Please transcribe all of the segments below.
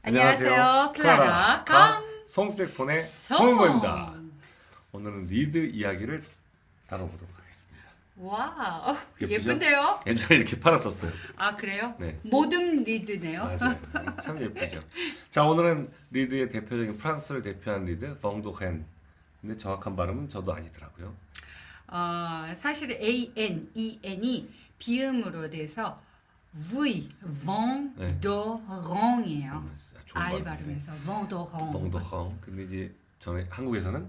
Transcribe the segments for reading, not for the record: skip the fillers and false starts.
안녕하세요. 클라라 강 송색스폰의 송. 송은보입니다. 오늘은 리드 이야기를 다뤄보도록 하겠습니다. 와우, 예쁘죠? 예쁜데요? 예전에 이렇게 팔았었어요. 아, 그래요? 네. 모듬 리드네요. 맞아요. 참 예쁘죠. 자, 오늘은 리드의 대표적인 프랑스를 대표하는 리드 벙도헨. 근데 정확한 발음은 저도 아니더라고요. 사실 ANEN이 비음으로 돼서 V, Vent 네. d'Orang이에요. 좋은 R 발음이네. 발음에서 Vent d'Orang. 벙도헨. 근데 이제 전에 한국에서는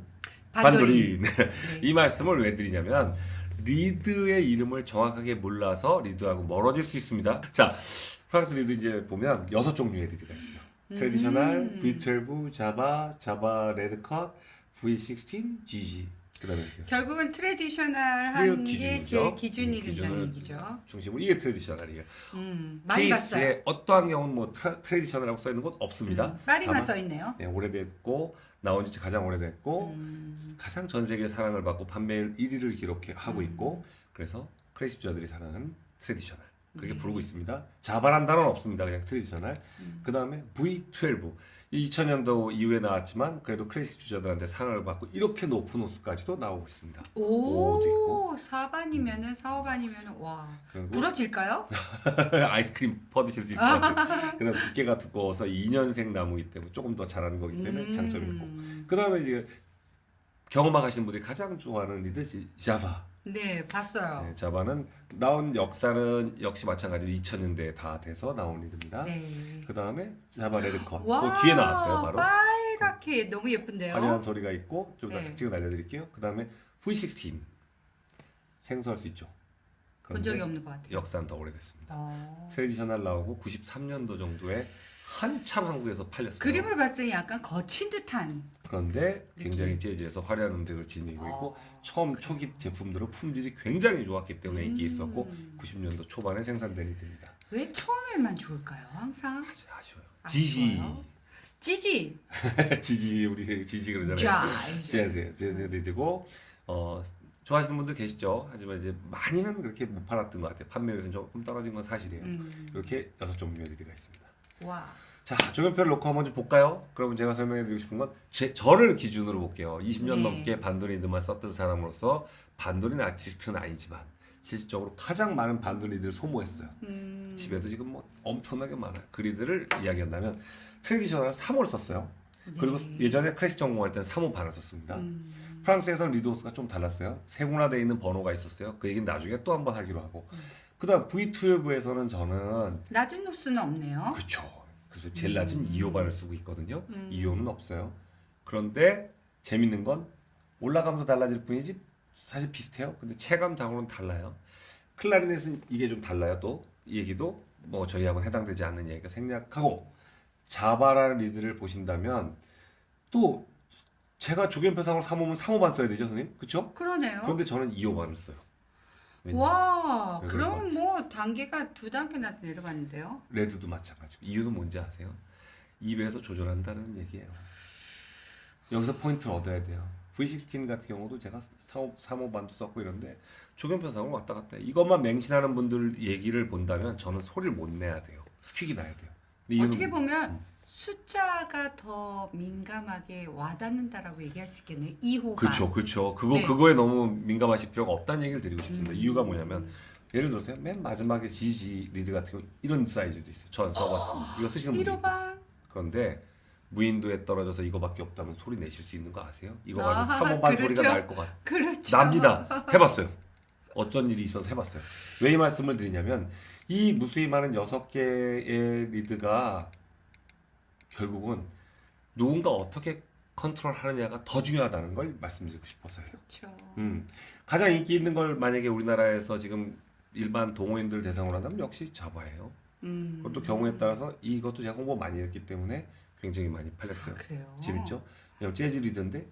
반도리. 반도리. 이 말씀을 왜 드리냐면 리드의 이름을 정확하게 몰라서 리드하고 멀어질 수 있습니다. 자, 프랑스 리드 이제 보면 6종류의 리드가 있어요. 트레디셔널, V12, 자바 레드컷, V16, GG. 그다음에 이렇게 결국은 트레디셔널한 게 기준이죠. 제일 기준이 기준을 된다는 얘기죠. 중심으로 이게 트레디셔널이에요. 많이 봤어요. 케이스에 어떠한 경우는 뭐 트레디셔널이라고 써 있는 건 없습니다. 파리만 다만, 써 있네요. 네, 오래됐고 나온 지 가장 오래됐고 가장 전 세계 사랑을 받고 판매율 1위를 기록하고 있고 그래서 클래식 주자들이 사랑하는 트레디셔널 그렇게 부르고 있습니다. 자바란 단어는 없습니다. 그냥 트레디셔널. 그 다음에 V12 2000년도 이후에 나왔지만 그래도 클래식 주자들한테 사랑을 받고 이렇게 높은 호수까지도 나오고 있습니다. 오도 있고. 4반이면은 4, 5반이면은 와 그리고 부러질까요? 아이스크림 퍼드실 수 있을 것 같아요. 그다음 두께가 두꺼워서 2년생 나무이기 때문에 조금 더 자라는 거기 때문에 장점이 있고. 그다음에 이제 경험하시는 분들이 가장 좋아하는 리드 자바. 네, 봤어요. 네, 자바는 나온 역사는 역시 마찬가지로 2000년대에 다 돼서 나온 리드입니다. 네. 그다음에 자바 레드컷. 와, 그 뒤에 나왔어요, 바로. 빨갛게 너무 예쁜데요. 화려한 소리가 있고 좀 더 네. 특징을 알려드릴게요. 그다음에 V16 생소할 수 있죠. 본 적이 없는 것 같아요. 역사는 더 오래됐습니다. 어. 트레디셔널 나오고 93년도 정도에 한참 한국에서 팔렸어요. 그림으로 봤을 때 약간 거친 듯한. 그런데 굉장히 재즈에서 화려한 음색을 지니고 있고 어. 처음 초기 제품들은 품질이 굉장히 좋았기 때문에 인기 있었고 90년도 초반에 생산된 리드입니다. 왜 처음에만 좋을까요? 항상 아쉬워요. 지지. 아쉬워요? 찌지. 지지 우리 지지 그러잖아요. 재즈 리드고 좋아하시는 분들 계시죠. 하지만 이제 많이는 그렇게 못 팔았던 것 같아요. 판매율에서는 조금 떨어진 건 사실이에요. 이렇게 6종류의 리드가 있습니다. 와. 자, 조연표를 놓고 한번 좀 볼까요? 그러면 제가 설명해드리고 싶은 건 저를 기준으로 볼게요. 20년 네. 넘게 반도린 리드만 썼던 사람으로서 반도린 아티스트는 아니지만 실질적으로 가장 많은 반도린 리드를 소모했어요. 집에도 지금 뭐 엄청나게 많아요. 그 리드를 이야기한다면 트레디셔널 3호를 썼어요. 그리고 예전에 클래식 전공할 때는 3호 반을 썼습니다. 프랑스에서는 리드 호수가 좀 달랐어요. 세분화되어 있는 번호가 있었어요. 그 얘기는 나중에 또 한 번 하기로 하고. 그다음 V12에서는 저는 낮은 노스는 없네요. 그렇죠. 그래서 제일 낮은 2호반을 쓰고 있거든요. 2호는 없어요. 그런데 재밌는 건 올라가면서 달라질 뿐이지 사실 비슷해요. 근데 체감상으로는 달라요. 클라리넷은 이게 좀 달라요. 또 이 얘기도 뭐 저희하고는 해당되지 않는 얘기가 생략하고 자바라는 리드를 보신다면 또 제가 조견표상으로 3호면 3호반 써야 되죠, 선생님? 그렇죠? 그러네요. 그런데 저는 2호반을 써요. 왠지. 와, 왜 그런 것 그럼 뭐 단계가 2단계나 내려갔는데요. 레드도 마찬가지고 이유는 뭔지 아세요? 입에서 조절한다는 얘기예요. 여기서 포인트를 얻어야 돼요. V16 같은 경우도 제가 3호반도 썼고 이런데 조견편상으로 왔다 갔다 해요. 이것만 맹신하는 분들 얘기를 본다면 저는 소리를 못 내야 돼요. 스퀵이 나야 돼요. 근데 이유는 어떻게 보면 숫자가 더 민감하게 와닿는다라고 얘기할 수 있겠네요. 2호가. 그렇죠. 네. 그거에 너무 민감하실 필요가 없다는 얘기를 드리고 싶습니다. 이유가 뭐냐면 예를 들어서 맨 마지막에 GG 리드 같은 경우 이런 사이즈도 있어요. 전 써봤습니다. 이거 쓰시는 분들 1호반. 그런데 무인도에 떨어져서 이거밖에 없다면 소리 내실 수 있는 거 아세요? 이거 아, 가지고 3호반 그렇죠. 소리가 날 것 같아요. 그렇죠. 납니다. 해봤어요. 어떤 일이 있어서 해봤어요. 왜 이 말씀을 드리냐면 이 무수히 많은 6개의 리드가 결국은 누군가 어떻게 컨트롤하느냐가 더 중요하다는 걸 말씀드리고 싶어서요. 그렇죠. 가장 인기 있는 걸 만약에 우리나라에서 지금 일반 동호인들 대상으로 한다면 역시 자바예요. 그것도 경우에 따라서 이것도 제가 홍보 많이 했기 때문에 굉장히 많이 팔렸어요. 아, 그래요. 재밌죠? 왜냐면 재즈 리드인데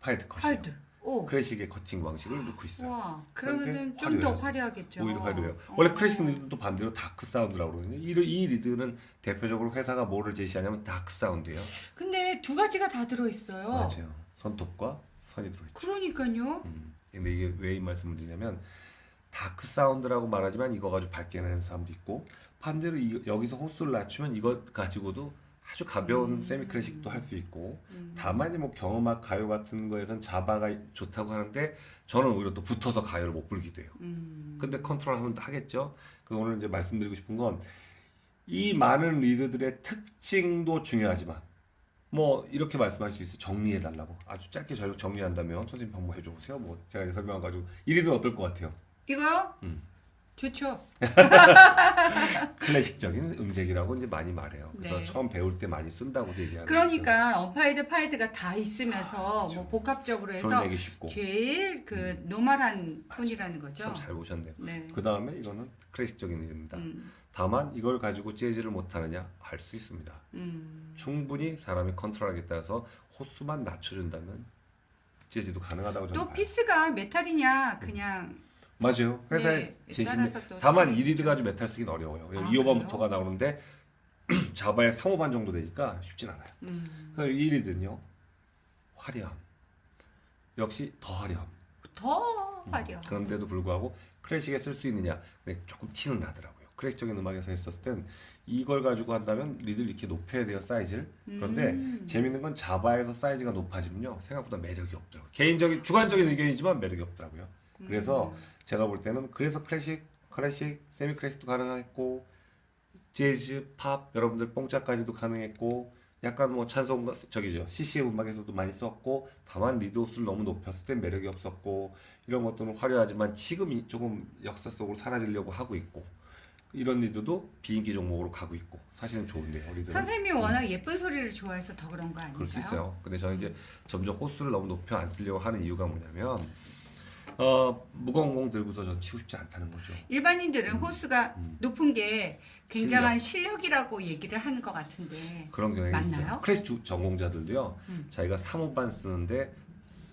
파이드 컷이에요. 하드. 오. 클래식의 커팅 방식을 넣고 있어요. 와, 그런데 그러면은 좀 더 화려해요. 화려하겠죠. 오히려 화려해요. 원래 클래식 리드도 반대로 다크 사운드라고 그러거든요. 이 리드는 대표적으로 회사가 뭐를 제시하냐면 다크 사운드예요. 근데 두 가지가 다 들어있어요. 맞아요. 손톱과 선이 들어있죠. 그러니까요. 근데 이게 왜 이 말씀을 드리냐면 다크 사운드라고 말하지만 이거 가지고 밝게 내는 사람도 있고 반대로 여기서 호수를 낮추면 이것 가지고도 아주 가벼운 세미 클래식도 할 수 있고 다만 이제 뭐 경음악 가요 같은 거에선 자바가 좋다고 하는데 저는 오히려 또 붙어서 가요를 못 부르기도 해요. 근데 컨트롤하면 하겠죠. 그 오늘 이제 말씀드리고 싶은 건 이 많은 리드들의 특징도 중요하지만 뭐 이렇게 말씀할 수 있어요. 정리해 달라고. 아주 짧게 정리한다면 선생님 한번 해줘 보세요. 뭐 제가 이제 설명해가지고 이 리드는 어떨 것 같아요? 이거요? 좋죠. 클래식적인 음색이라고 이제 많이 말해요. 그래서 네. 처음 배울 때 많이 쓴다고도 얘기하는. 그러니까 언파이드 파이드가 다 있으면서 그렇죠. 뭐 복합적으로 소리 해서 내기 쉽고. 제일 그 노멀한 톤이라는 거죠. 참 잘 보셨네요. 네. 그 다음에 이거는 클래식적인 리듬이다. 다만 이걸 가지고 재즈를 못하느냐 할 수 있습니다. 충분히 사람이 컨트롤하겠다 해서 호수만 낮춰준다면 재즈도 가능하다고 저는 또 봐요. 피스가 메탈이냐 그냥 맞아요. 회사에 네, 제시면 따라서 또 다만 차이 이 리드 가지고 메탈 쓰긴 어려워요. 아, 2호반부터가 나오는데 자바의 3호반 정도 되니까 쉽진 않아요. 그래서 이 리드는요. 화려함. 역시 더 화려함. 더 화려. 그런데도 불구하고 클래식에 쓸 수 있느냐? 근데 조금 티는 나더라고요. 클래식적인 음악에서 했었을 땐 이걸 가지고 한다면 리드를 이렇게 높여야 돼요, 사이즈를. 그런데 재밌는 건 자바에서 사이즈가 높아지면요. 생각보다 매력이 없더라고요. 개인적인 주관적인 의견이지만 매력이 없더라고요. 그래서 제가 볼 때는 그래서 클래식, 세미 클래식도 가능했고 재즈, 팝 여러분들 뽕짝까지도 가능했고 약간 뭐 찬송 저기죠 CCM 음악에서도 많이 썼고 다만 리드 호수를 너무 높였을 땐 매력이 없었고 이런 것들은 화려하지만 지금 조금 역사 속으로 사라지려고 하고 있고 이런 리드도 비인기 종목으로 가고 있고 사실은 좋은데요 리드는. 선생님이 워낙 예쁜 소리를 좋아해서 더 그런 거 아닌가요? 그럴 수 있어요. 근데 저는 이제 점점 호수를 너무 높여 안 쓰려고 하는 이유가 뭐냐면 무거운 공 들고서 전 치고 싶지 않다는 거죠. 일반인들은 호수가 높은 게 굉장한 실력이라고 얘기를 하는 것 같은데 그런 경향이 맞나요? 있어요. 클래식 전공자들도요. 자기가 3호반 쓰는데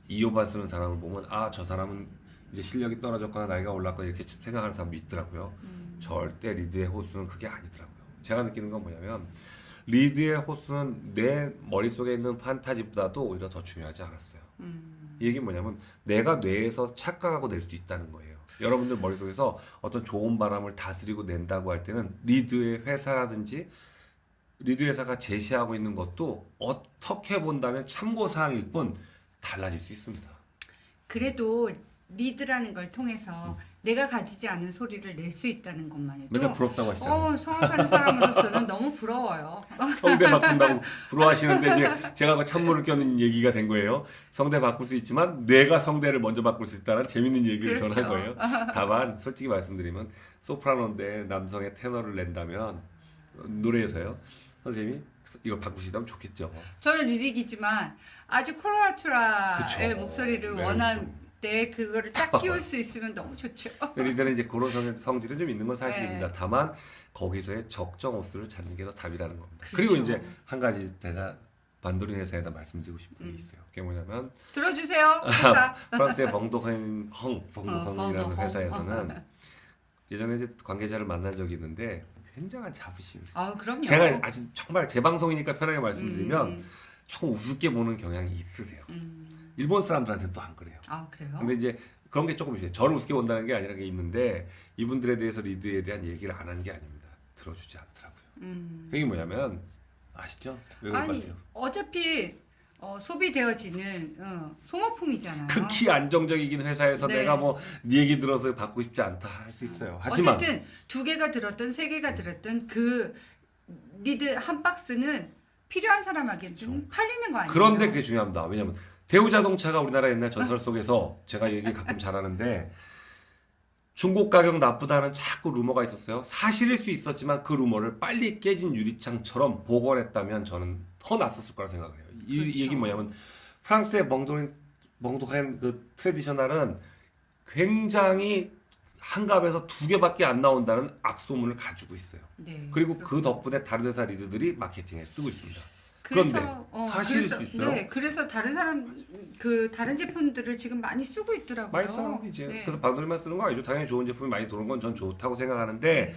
2호반 쓰는 사람을 보면 아 저 사람은 이제 실력이 떨어졌거나 나이가 올랐거나 이렇게 생각하는 사람도 있더라고요. 절대 리드의 호수는 그게 아니더라고요. 제가 느끼는 건 뭐냐면 리드의 호수는 내 머릿속에 있는 판타지보다도 오히려 더 중요하지 않았어요. 이 얘기는 뭐냐면 내가 뇌에서 착각하고 낼 수도 있다는 거예요. 여러분들 머릿속에서 어떤 좋은 바람을 다스리고 낸다고 할 때는 리드의 회사라든지 리드 회사가 제시하고 있는 것도 어떻게 본다면 참고사항일 뿐 달라질 수 있습니다. 그래도 리드라는 걸 통해서 내가 가지지 않은 소리를 낼 수 있다는 것만 해도 맨날 부럽다고 하시잖아요. 성악하는 사람으로서는 너무 부러워요. 성대 바꾼다고 부러워하시는데 이제 제가 그 찬물을 껴는 얘기가 된 거예요. 성대 바꿀 수 있지만 내가 성대를 먼저 바꿀 수 있다는 재밌는 얘기를 그렇죠. 저는 한 거예요. 다만 솔직히 말씀드리면 소프라노인데 남성의 테너를 낸다면 노래에서요. 선생님이 이거 바꾸시다면 좋겠죠. 저는 리릭이지만 아주 콜라투라의 그쵸. 목소리를 매력이죠. 원할 때 그거를 딱 딱 끼울 수 있으면 너무 좋죠. 리더는 이제 그런 성질은 좀 있는 건 사실입니다. 네. 다만 거기서의 적정 호수를 찾는 게 더 답이라는 겁니다. 그렇죠. 그리고 이제 한 가지 제가 반도린 회사에다 말씀드리고 싶은 게 있어요. 그게 뭐냐면 들어주세요. 회사. 프랑스의 벙도헝이라는 벙도헝. 회사에서는 예전에 이제 관계자를 만난 적이 있는데 굉장한 자부심이 있어요. 아 그럼요. 제가 아주 정말 제 방송이니까 편하게 말씀드리면 조금 우습게 보는 경향이 있으세요. 일본 사람들한테는 또 안 그래요. 아 그래요? 근데 이제 그런 게 조금 있어요. 저를 우습게 본다는 게 아니라 게 있는데 이분들에 대해서 리드에 대한 얘기를 안 한 게 아닙니다. 들어주지 않더라고요. 그게 뭐냐면 아시죠? 왜 그럴 것 아니 같아요? 어차피 소비되어지는 소모품이잖아요. 극히 안정적이긴 회사에서 네. 내가 뭐 네 얘기 들어서 받고 싶지 않다 할 수 있어요. 하지만 어쨌든 2개가 들었든 3개가 들었든 그 리드 한 박스는 필요한 사람에게는 팔리는 거 아니에요? 그런데 그게 중요합니다. 왜냐하면 대우자동차가 우리나라 옛날 전설 속에서 제가 얘기 가끔 잘하는데 중고 가격 나쁘다는 자꾸 루머가 있었어요. 사실일 수 있었지만 그 루머를 빨리 깨진 유리창처럼 복원했다면 저는 더 낫었을 거라 생각을 해요. 이 그렇죠. 얘기 뭐냐면 프랑스의 멍도한 그 트레디셔널은 굉장히 한 값에서 2개밖에 안 나온다는 악소문을 가지고 있어요. 네, 그리고 그 그렇군요. 덕분에 다른 회사 리드들이 마케팅에 쓰고 있습니다. 그래서, 그런데 사실일 수 있어요? 네, 그래서 다른 제품들을 지금 많이 쓰고 있더라고요. 많이 써요 이제. 네. 그래서 반도리만 쓰는 거 아니죠. 당연히 좋은 제품이 많이 들어온 건 전 좋다고 생각하는데 네.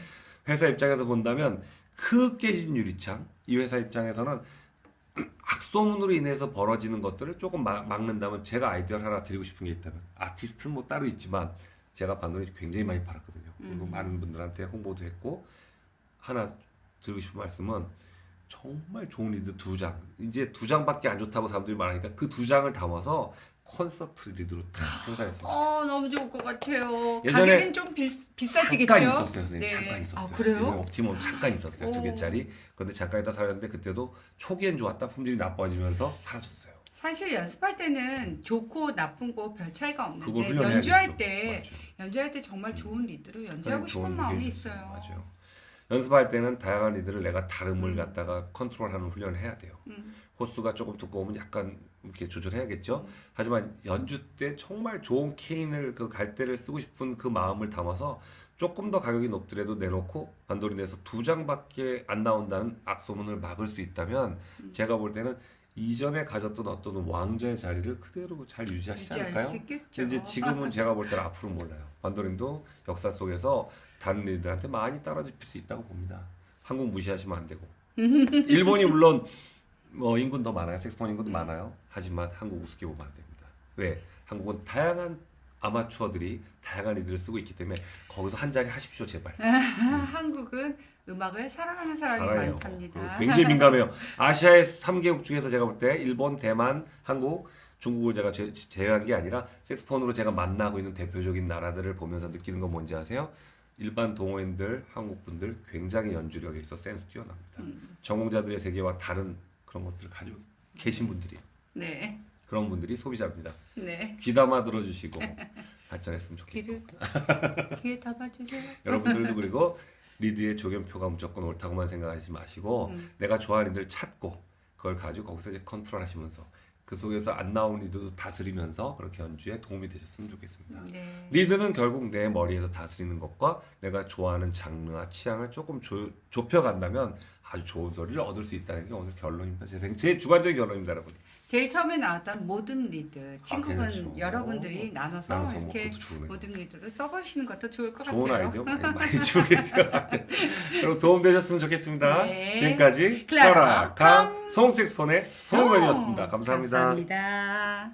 회사 입장에서 본다면 그 깨진 유리창 이 회사 입장에서는 악소문으로 인해서 벌어지는 것들을 조금 막는다면 제가 아이디어를 하나 드리고 싶은 게 있다면 아티스트는 뭐 따로 있지만 제가 반도리 굉장히 많이 팔았거든요. 그리고 많은 분들한테 홍보도 했고 하나 드리고 싶은 말씀은 정말 좋은 리드 2장. 이제 2장밖에 안 좋다고 사람들이 말하니까 그 2장을 담아서 콘서트 리드로 다 생산했습니다. 너무 좋을 것 같아요. 예전에 가격은 좀 비싸지겠죠? 잠깐 있었어요, 선생님. 네. 잠깐 있었어요. 아, 그래요? 예전에 옵티멈 잠깐 있었어요. 오. 2개짜리. 그런데 잠깐 있다 사렸는데 그때도 초기엔 좋았다 품질이 나빠지면서 사라졌어요. 사실 연습할 때는 좋고 나쁜 거 별 차이가 그걸 없는데 훈련해야겠죠. 연주할 때 맞죠. 연주할 때 정말 좋은 리드로 연주하고 싶은 좋은 마음이 얘기 있어요. 해주셨어요. 맞아요. 연습할 때는 다양한 리드를 내가 다름을 갖다가 컨트롤하는 훈련을 해야 돼요. 호수가 조금 두꺼우면 약간 이렇게 조절해야겠죠. 하지만 연주 때 정말 좋은 케인을 그 갈대를 쓰고 싶은 그 마음을 담아서 조금 더 가격이 높더라도 내놓고 반도린에서 2장밖에 안 나온다는 악소문을 막을 수 있다면 제가 볼 때는 이전에 가졌던 어떤 왕좌의 자리를 그대로 잘 유지하시지 유지할 않을까요? 수 있겠죠. 근데 이제 지금은 제가 볼 때는 앞으로 몰라요. 반도린도 역사 속에서 다른 리들한테 많이 떨어질 수 있다고 봅니다. 한국 무시하시면 안 되고. 일본이 물론 뭐 인구는 더 많아요. 색소폰 인구도 많아요. 하지만 한국 우습게 보면 안 됩니다. 왜? 한국은 다양한 아마추어들이 다양한 리들을 쓰고 있기 때문에 거기서 한 자리 하십시오 제발. 한국은 음악을 사랑하는 사람이 살아요. 많답니다. 굉장히 민감해요. 아시아의 3개국 중에서 제가 볼 때 일본, 대만, 한국, 중국을 제가 제외한 게 아니라 색소폰으로 제가 만나고 있는 대표적인 나라들을 보면서 느끼는 건 뭔지 아세요? 일반 동호인들, 한국 분들 굉장히 연주력에 있어 센스 뛰어납니다. 전공자들의 세계와 다른 그런 것들을 가지고 계신 분들이 네, 그런 분들이 소비자입니다. 네. 귀담아 들어주시고 발전했으면 좋겠고 귀에 담아주세요. 여러분들도 그리고 리드의 조견표가 무조건 옳다고만 생각하지 마시고 내가 좋아하는 리드를 찾고 그걸 가지고 거기서 이제 컨트롤하시면서 그 속에서 안 나온 리드도 다스리면서 그렇게 연주에 도움이 되셨으면 좋겠습니다. 네. 리드는 결국 내 머리에서 다스리는 것과 내가 좋아하는 장르와 취향을 조금 좁혀간다면 아주 좋은 소리를 얻을 수 있다는 게 오늘 결론입니다. 제 주관적인 결론입니다, 여러분. 제일 처음에 나왔던 모듬 리드 친구분 그렇죠. 여러분들이 나눠서 나눠서 이렇게 그것도 좋은 모듬 리드를 써보시는 것도 좋을 것 좋은 같아요. 아이디어 많이 주고 계세요. 여러분 도움 되셨으면 좋겠습니다. 네. 지금까지 클라라 클라라 강 송색스폰의 송은관이었습니다. 감사합니다. 감사합니다.